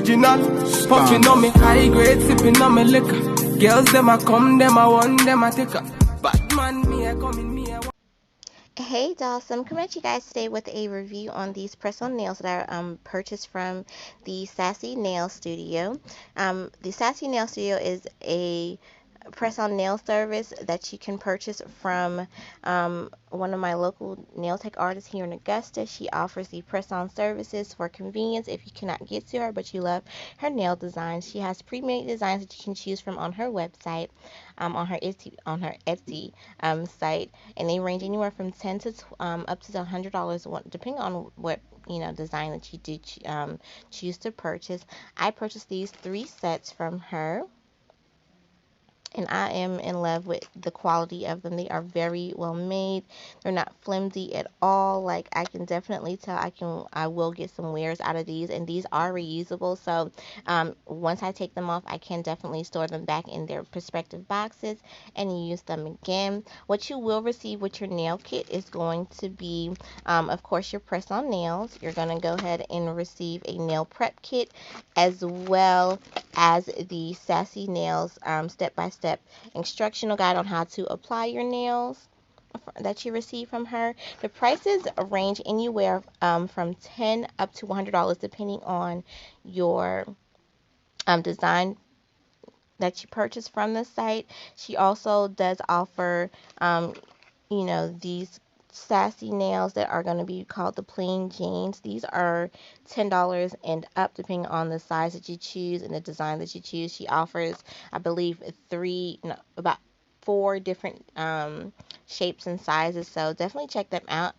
original. Puffing on me high grade, sipping on me liquor. Girls them a come, them a want, them a take up. Batman, me a come in, me a want. Hey dolls, so I'm coming at you guys today with a review on these press-on nails that I purchased from the Sassy Nail Studio. The Sassy Nail Studio is a press-on nail service that you can purchase from one of my local nail tech artists here in Augusta. She offers the press-on services for convenience if you cannot get to her but you love her nail designs. She has pre-made designs that you can choose from on her website, on her Etsy site, and they range anywhere from 10 to up to $100, depending on what design that you do choose to purchase. I purchased these 3 sets from her, and I am in love with the quality of them. They are very well made. They're not flimsy at all. Like, I can definitely tell I will get some wears out of these, and these are reusable. So once I take them off, I can definitely store them back in their respective boxes and use them again. What you will receive with your nail kit is going to be, of course, your press-on nails. You're going to go ahead and receive a nail prep kit, as well as the Sassy Nails step-by-step instructional guide on how to apply your nails that you receive from her. The prices range anywhere from $10 up to $100 depending on your design that you purchase from the site. She also does offer these Sassy nails that are going to be called the plain Janes. These are $10 and up depending on the size that you choose and the design that you choose. She offers, I believe, about 4 different shapes and sizes, so definitely check them out.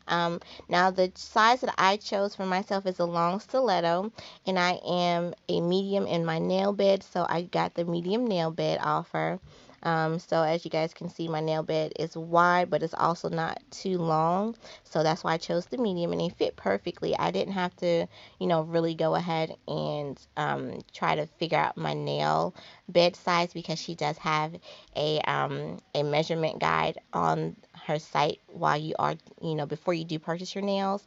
Now the size that I chose for myself is a long stiletto, and I am a medium in my nail bed, so I got the medium nail bed offer. So as you guys can see, my nail bed is wide, but it's also not too long. So that's why I chose the medium, and they fit perfectly. I didn't have to, really go ahead and try to figure out my nail bed size, because she does have a measurement guide on her site while you are, before you do purchase your nails.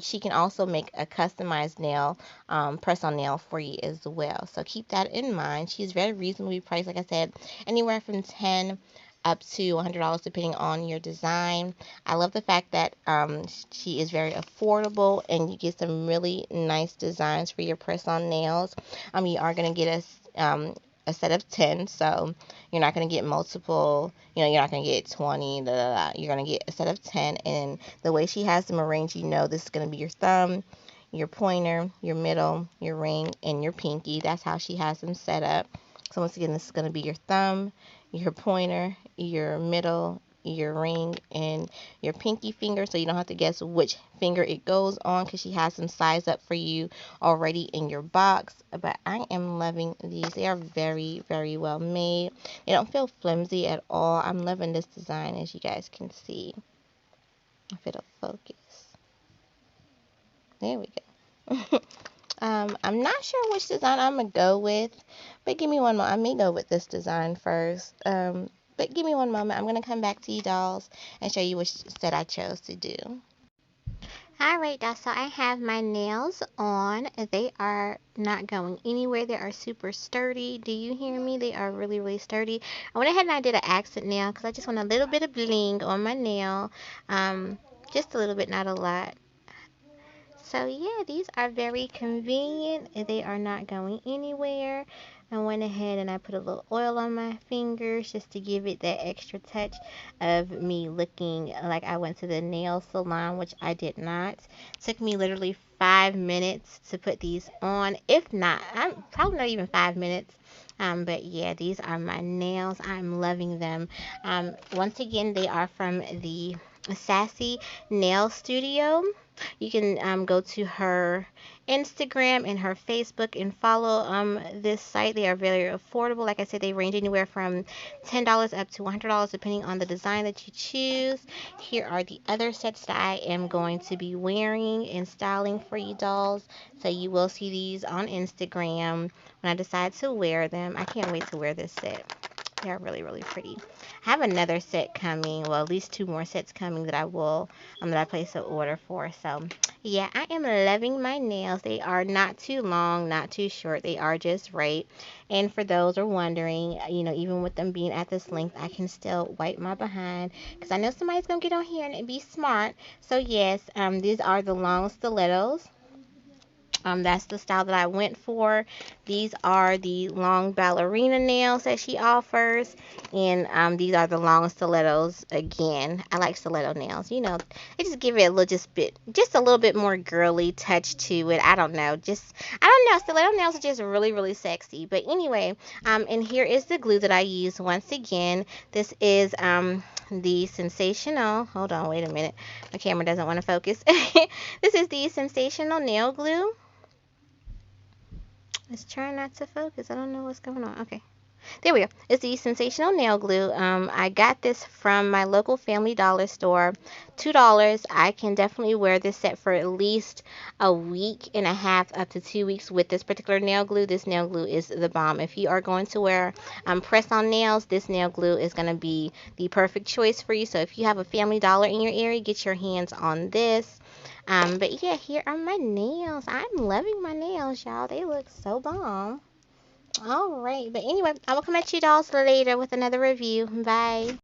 She can also make a customized nail, press-on nail for you as well. So keep that in mind. She's very reasonably priced, like I said, anywhere from $10 up to $100 depending on your design. I love the fact that she is very affordable, and you get some really nice designs for your press-on nails. You are going to get a set of 10, so you're not going to get multiple, you're not going to get 20, you're going to get a set of 10, and the way she has them arranged, this is going to be your thumb, your pointer, your middle, your ring, and your pinky. That's how she has them set up. So once again, this is going to be your thumb, your pointer, your middle, your ring, and your pinky finger, so you don't have to guess which finger it goes on, because she has them sized up for you already in your box. But I am loving these. They are very, very well made. They don't feel flimsy at all. I'm loving this design, as you guys can see, if it'll focus. There we go. I'm not sure which design I'm going to go with, but give me one moment. I may go with this design first. But give me one moment. I'm going to come back to you, dolls, and show you which set I chose to do. Alright, dolls, so I have my nails on. They are not going anywhere. They are super sturdy. Do you hear me? They are really, really sturdy. I went ahead and I did an accent nail because I just want a little bit of bling on my nail. Just a little bit, not a lot. So yeah, these are very convenient. They are not going anywhere. I went ahead and I put a little oil on my fingers just to give it that extra touch of me looking like I went to the nail salon, which I did not. Took me literally 5 minutes to put these on. If not, I'm probably not even 5 minutes. But yeah, these are my nails. I'm loving them. Once again, they are from the Sassy Nail Studio. You can go to her Instagram and her Facebook and follow this site. They are very affordable. Like I said, they range anywhere from $10 up to $100 depending on the design that you choose. Here are the other sets that I am going to be wearing and styling for you dolls. So you will see these on Instagram when I decide to wear them. I can't wait to wear this set. They're really, really pretty. I have another set coming. Well, at least 2 more sets coming that I placed an order for. So, yeah, I am loving my nails. They are not too long, not too short. They are just right. And for those who are wondering, even with them being at this length, I can still wipe my behind because I know somebody's gonna get on here and be smart. So yes, these are the long stilettos. That's the style that I went for. These are the long ballerina nails that she offers. And these are the long stilettos again. I like stiletto nails. They just give it just a little bit more girly touch to it. I don't know. I don't know. Stiletto nails are just really, really sexy. But anyway, and here is the glue that I use once again. This is the Sensational. Hold on, wait a minute. My camera doesn't want to focus. This is the Sensational nail glue. It's trying not to focus. I don't know what's going on. Okay. There we go. It's the Sensational nail glue. I got this from my local Family Dollar store. $2. I can definitely wear this set for at least a week and a half up to 2 weeks with this particular nail glue. This nail glue is the bomb. If you are going to wear press-on nails, this nail glue is going to be the perfect choice for you. So if you have a Family Dollar in your area, get your hands on this. But yeah, here are my nails. I'm loving my nails, y'all. They look so bomb. All right. But anyway, I will come at you dolls later with another review. Bye.